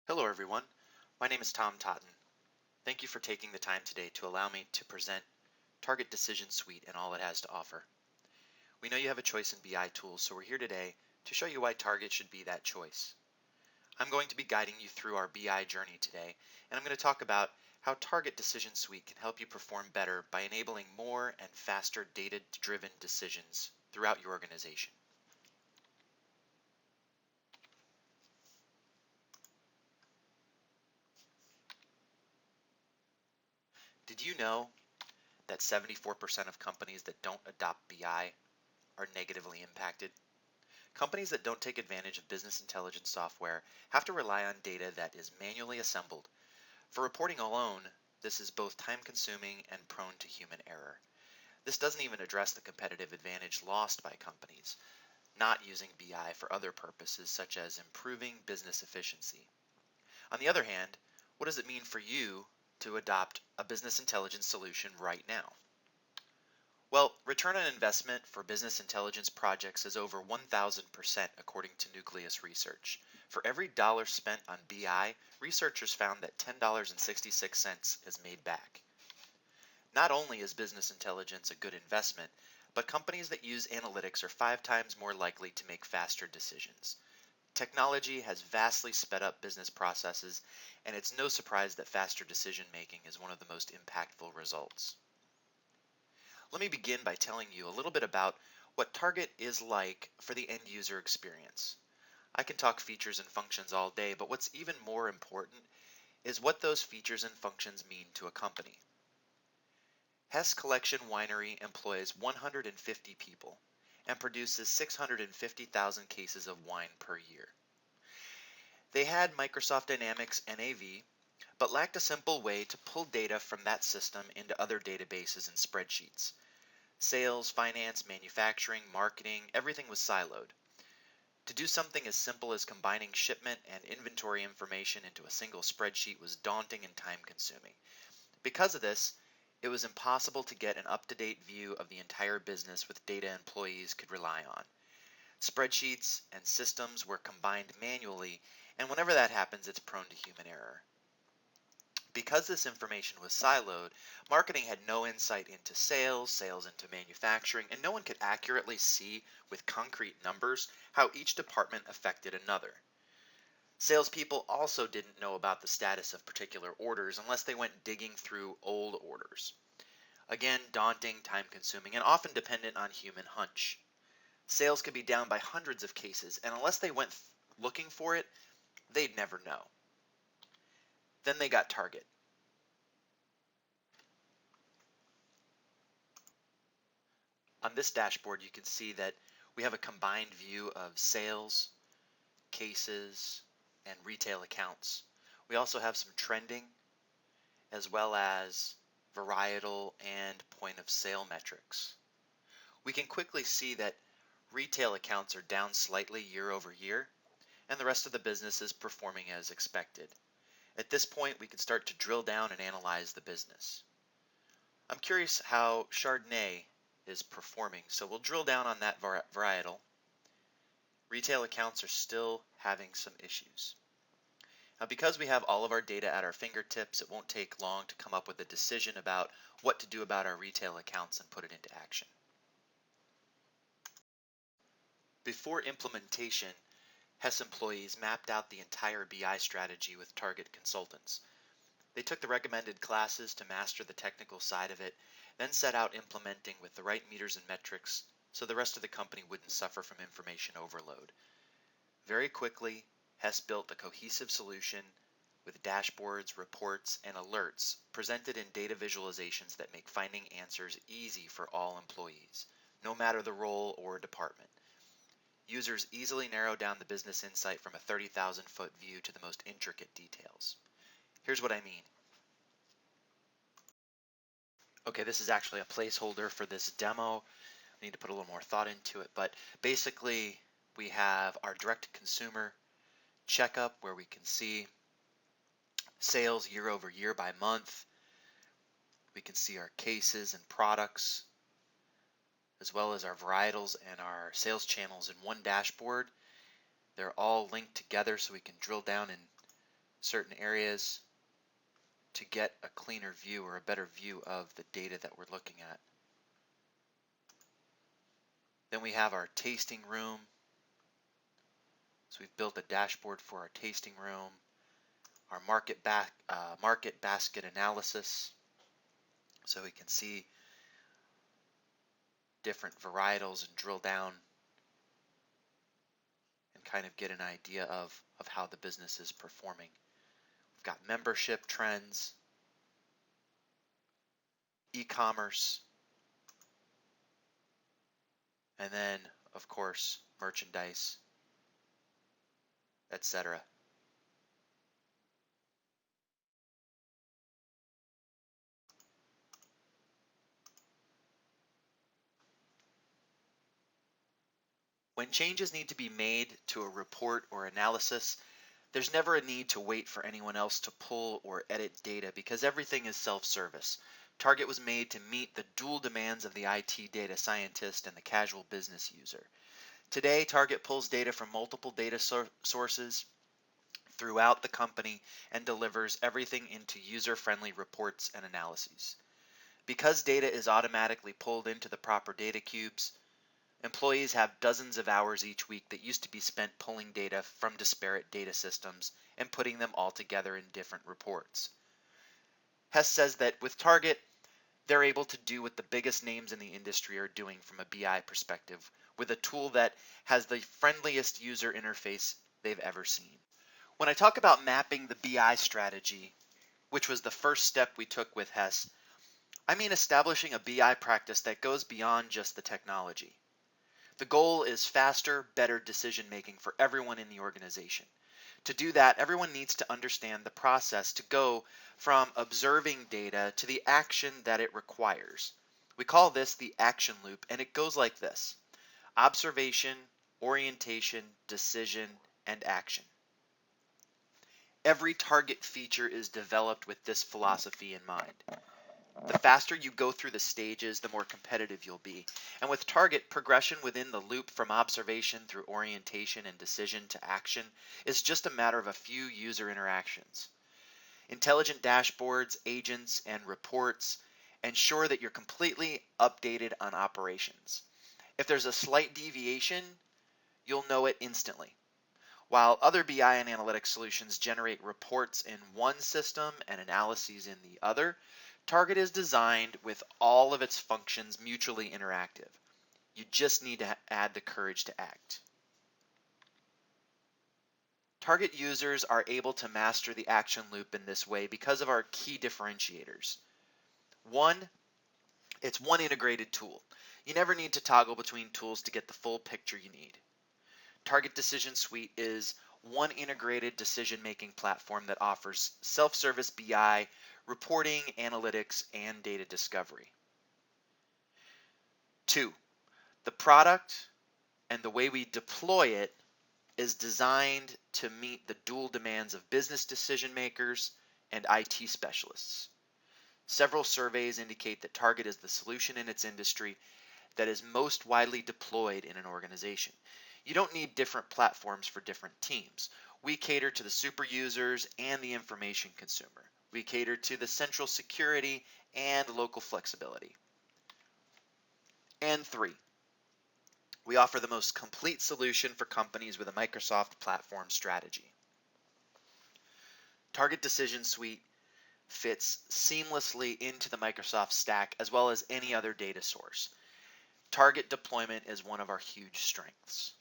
Hello everyone, my name is Tom Totten. Thank you for taking the time today to allow me to present Target Decision Suite and all it has to offer. We know you have a choice in BI tools, so we're here today to show you why Target should be that choice. I'm going to be guiding you through our BI journey today, and I'm going to talk about how Target Decision Suite can help you perform better by enabling more and faster data-driven decisions throughout your organization. Did you know that 74% of companies that don't adopt BI are negatively impacted? Companies that don't take advantage of business intelligence software have to rely on data that is manually assembled. For reporting alone, this is both time-consuming and prone to human error. This doesn't even address the competitive advantage lost by companies not using BI for other purposes such as improving business efficiency. On the other hand, what does it mean for you to adopt a business intelligence solution right now? Well, return on investment for business intelligence projects is over 1,000% according to Nucleus Research. For every dollar spent on BI, researchers found that $10.66 is made back. Not only is business intelligence a good investment, but companies that use analytics are 5 times more likely to make faster decisions. Technology has vastly sped up business processes, and it's no surprise that faster decision making is one of the most impactful results. Let me begin by telling you a little bit about what Target is like for the end user experience. I can talk features and functions all day, but what's even more important is what those features and functions mean to a company. Hess Collection Winery employs 150 people and produces 650,000 cases of wine per year. They had Microsoft Dynamics NAV, but lacked a simple way to pull data from that system into other databases and spreadsheets. Sales, finance, manufacturing, marketing, everything was siloed. To do something as simple as combining shipment and inventory information into a single spreadsheet was daunting and time-consuming. Because of this, it was impossible to get an up-to-date view of the entire business with data employees could rely on. Spreadsheets and systems were combined manually, and whenever that happens, it's prone to human error. Because this information was siloed, marketing had no insight into sales, sales into manufacturing, and no one could accurately see with concrete numbers how each department affected another. Salespeople also didn't know about the status of particular orders unless they went digging through old orders. Again, daunting, time-consuming, and often dependent on human hunch. Sales could be down by hundreds of cases, and unless they went looking for it, they'd never know. Then they got Target. On this dashboard, you can see that we have a combined view of sales, cases, and retail accounts. We also have some trending, as well as varietal and point of sale metrics. We can quickly see that retail accounts are down slightly year over year, and the rest of the business is performing as expected. At this point, we can start to drill down and analyze the business. I'm curious how Chardonnay is performing, so we'll drill down on that varietal. Retail accounts are still having some issues. Now, because we have all of our data at our fingertips, it won't take long to come up with a decision about what to do about our retail accounts and put it into action. Before implementation, Hess employees mapped out the entire BI strategy with Target consultants. They took the recommended classes to master the technical side of it, then set out implementing with the right meters and metrics so the rest of the company wouldn't suffer from information overload. Very quickly, Hess built a cohesive solution with dashboards, reports, and alerts presented in data visualizations that make finding answers easy for all employees, no matter the role or department. Users easily narrow down the business insight from a 30,000-foot view to the most intricate details. Here's what I mean. Okay, this is actually a placeholder for this demo. I need to put a little more thought into it, but basically we have our direct consumer checkup where we can see sales year over year by month. We can see our cases and products, as well as our varietals and our sales channels in one dashboard. They're all linked together so we can drill down and certain areas to get a cleaner view or a better view of the data that we're looking at. Then we have our tasting room. So we've built a dashboard for our tasting room, our market basket analysis, so we can see different varietals and drill down and kind of get an idea of how the business is performing. We've got membership trends, e-commerce, and then, of course, merchandise, etc. When changes need to be made to a report or analysis, there's never a need to wait for anyone else to pull or edit data because everything is self-service. Target was made to meet the dual demands of the IT data scientist and the casual business user. Today, Target pulls data from multiple data sources throughout the company and delivers everything into user-friendly reports and analyses. Because data is automatically pulled into the proper data cubes, employees have dozens of hours each week that used to be spent pulling data from disparate data systems and putting them all together in different reports. Hess says that with Target, they're able to do what the biggest names in the industry are doing from a BI perspective with a tool that has the friendliest user interface they've ever seen. When I talk about mapping the BI strategy, which was the first step we took with Hess, I mean establishing a BI practice that goes beyond just the technology. The goal is faster, better decision making for everyone in the organization. To do that, everyone needs to understand the process to go from observing data to the action that it requires. We call this the action loop, and it goes like this: observation, orientation, decision, and action. Every Target feature is developed with this philosophy in mind. The faster you go through the stages, the more competitive you'll be. And with Target, progression within the loop from observation through orientation and decision to action is just a matter of a few user interactions. Intelligent dashboards, agents, and reports ensure that you're completely updated on operations. If there's a slight deviation, you'll know it instantly. While other BI and analytics solutions generate reports in one system and analyses in the other, Target is designed with all of its functions mutually interactive. You just need to add the courage to act. Target users are able to master the action loop in this way because of our key differentiators. One, it's one integrated tool. You never need to toggle between tools to get the full picture you need. Target Decision Suite is one integrated decision-making platform that offers self-service BI, reporting, analytics, and data discovery. 2, the product and the way we deploy it is designed to meet the dual demands of business decision makers and IT specialists. Several surveys indicate that Target is the solution in its industry that is most widely deployed in an organization. You don't need different platforms for different teams. We cater to the super users and the information consumer. We cater to the central security and local flexibility. And 3, we offer the most complete solution for companies with a Microsoft platform strategy. Target Decision Suite fits seamlessly into the Microsoft stack as well as any other data source. Target deployment is one of our huge strengths.